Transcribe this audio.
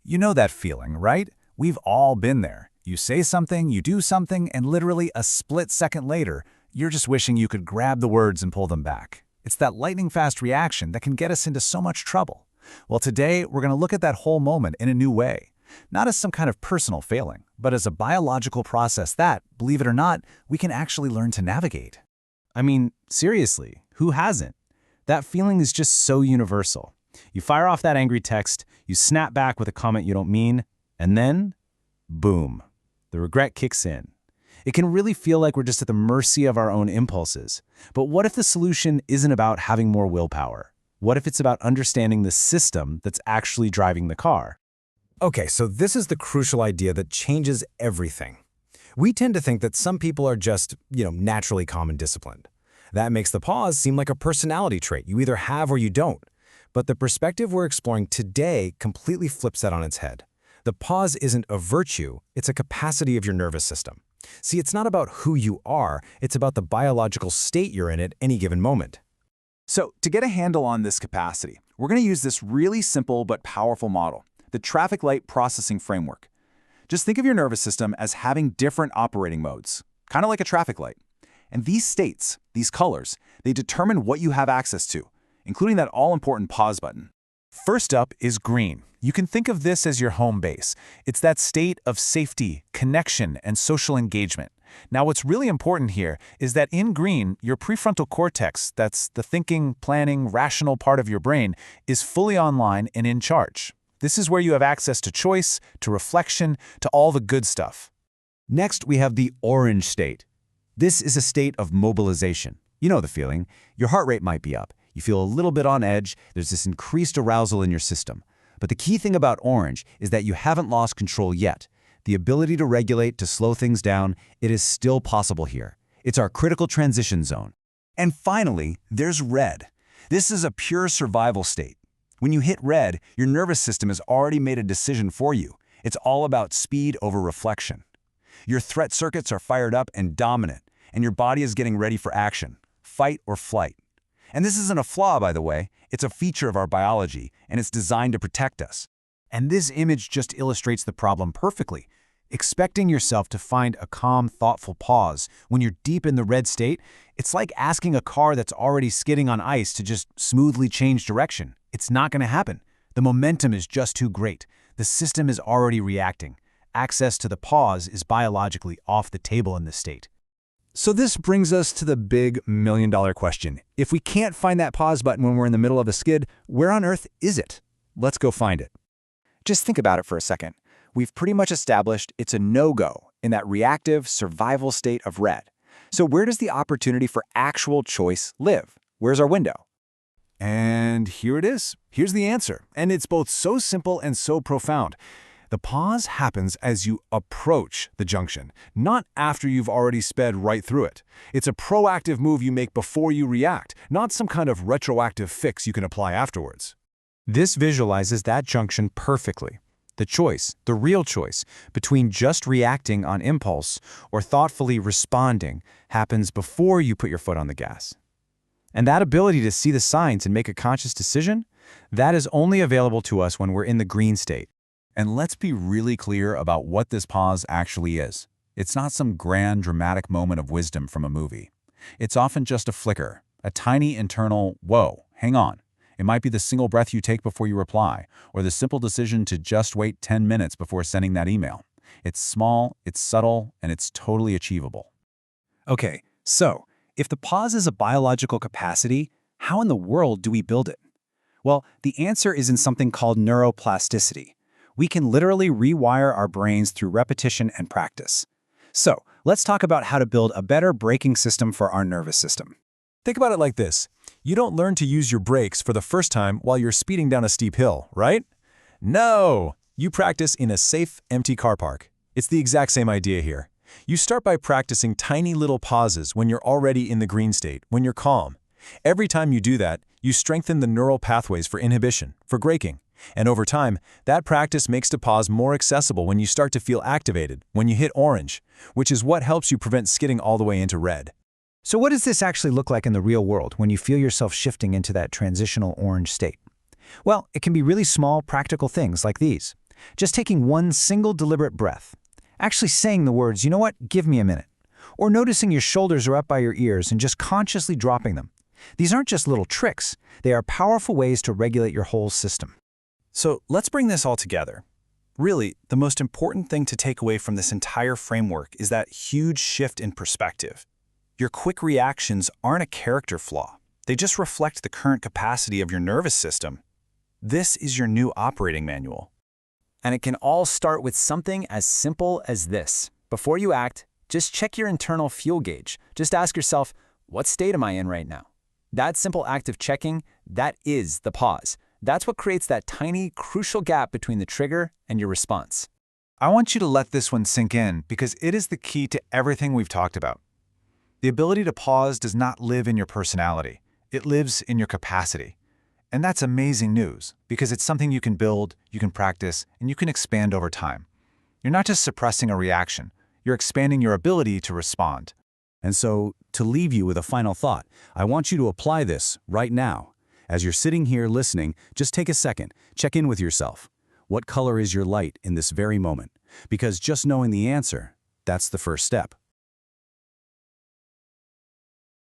You know that feeling, right? We've all been there. You say something, you do something, and literally a split second later, you're just wishing you could grab the words and pull them back. It's that lightning-fast reaction that can get us into so much trouble. Well, today, we're going to look at that whole moment in a new way. Not as some kind of personal failing, but as a biological process that, believe it or not, we can actually learn to navigate. I mean, seriously, who hasn't? That feeling is just so universal. You fire off that angry text, you snap back with a comment you don't mean, and then, boom, the regret kicks in. It can really feel like we're just at the mercy of our own impulses. But what if the solution isn't about having more willpower? What if it's about understanding the system that's actually driving the car? Okay, so this is the crucial idea that changes everything. We tend to think that some people are just, naturally calm and disciplined. That makes the pause seem like a personality trait you either have or you don't. But the perspective we're exploring today completely flips that on its head. The pause isn't a virtue, it's a capacity of your nervous system. See, it's not about who you are, it's about the biological state you're in at any given moment. So, to get a handle on this capacity, we're going to use this really simple but powerful model, the traffic light processing framework. Just think of your nervous system as having different operating modes, kind of like a traffic light. And these states, these colors, they determine what you have access to, including that all-important pause button. First up is green. You can think of this as your home base. It's that state of safety, connection, and social engagement. Now, what's really important here is that in green, your prefrontal cortex, that's the thinking, planning, rational part of your brain, is fully online and in charge. This is where you have access to choice, to reflection, to all the good stuff. Next, we have the orange state. This is a state of mobilization. You know the feeling. Your heart rate might be up. You feel a little bit on edge. There's this increased arousal in your system. But the key thing about orange is that you haven't lost control yet. The ability to regulate, to slow things down, it is still possible here. It's our critical transition zone. And finally, there's red. This is a pure survival state. When you hit red, your nervous system has already made a decision for you. It's all about speed over reflection. Your threat circuits are fired up and dominant, and your body is getting ready for action, fight or flight. And this isn't a flaw, by the way. It's a feature of our biology, and it's designed to protect us. And this image just illustrates the problem perfectly. Expecting yourself to find a calm, thoughtful pause when you're deep in the red state, it's like asking a car that's already skidding on ice to just smoothly change direction. It's not going to happen. The momentum is just too great. The system is already reacting. Access to the pause is biologically off the table in this state. So this brings us to the big million-dollar question. If we can't find that pause button when we're in the middle of a skid, where on earth is it? Let's go find it. Just think about it for a second. We've pretty much established it's a no-go in that reactive survival state of red. So where does the opportunity for actual choice live? Where's our window? And here it is. Here's the answer. And it's both so simple and so profound. The pause happens as you approach the junction, not after you've already sped right through it. It's a proactive move you make before you react, not some kind of retroactive fix you can apply afterwards. This visualizes that junction perfectly. The choice, the real choice, between just reacting on impulse or thoughtfully responding happens before you put your foot on the gas. And that ability to see the signs and make a conscious decision, that is only available to us when we're in the green state. And let's be really clear about what this pause actually is. It's not some grand, dramatic moment of wisdom from a movie. It's often just a flicker, a tiny internal, whoa, hang on. It might be the single breath you take before you reply, or the simple decision to just wait 10 minutes before sending that email. It's small, it's subtle, and it's totally achievable. Okay, so if the pause is a biological capacity, how in the world do we build it? Well, the answer is in something called neuroplasticity. We can literally rewire our brains through repetition and practice. So, let's talk about how to build a better braking system for our nervous system. Think about it like this. You don't learn to use your brakes for the first time while you're speeding down a steep hill, right? No! You practice in a safe, empty car park. It's the exact same idea here. You start by practicing tiny little pauses when you're already in the green state, when you're calm. Every time you do that, you strengthen the neural pathways for inhibition, for braking. And over time, that practice makes the pause more accessible when you start to feel activated, when you hit orange, which is what helps you prevent skidding all the way into red. So what does this actually look like in the real world when you feel yourself shifting into that transitional orange state? Well, it can be really small, practical things like these. Just taking one single deliberate breath. Actually saying the words, you know what, give me a minute. Or noticing your shoulders are up by your ears and just consciously dropping them. These aren't just little tricks. They are powerful ways to regulate your whole system. So let's bring this all together. Really, the most important thing to take away from this entire framework is that huge shift in perspective. Your quick reactions aren't a character flaw. They just reflect the current capacity of your nervous system. This is your new operating manual. And it can all start with something as simple as this. Before you act, just check your internal fuel gauge. Just ask yourself, what state am I in right now? That simple act of checking, that is the pause. That's what creates that tiny, crucial gap between the trigger and your response. I want you to let this one sink in because it is the key to everything we've talked about. The ability to pause does not live in your personality. It lives in your capacity. And that's amazing news because it's something you can build, you can practice, and you can expand over time. You're not just suppressing a reaction, you're expanding your ability to respond. And so, to leave you with a final thought, I want you to apply this right now. As you're sitting here listening, just take a second, check in with yourself. What color is your light in this very moment? Because just knowing the answer, that's the first step.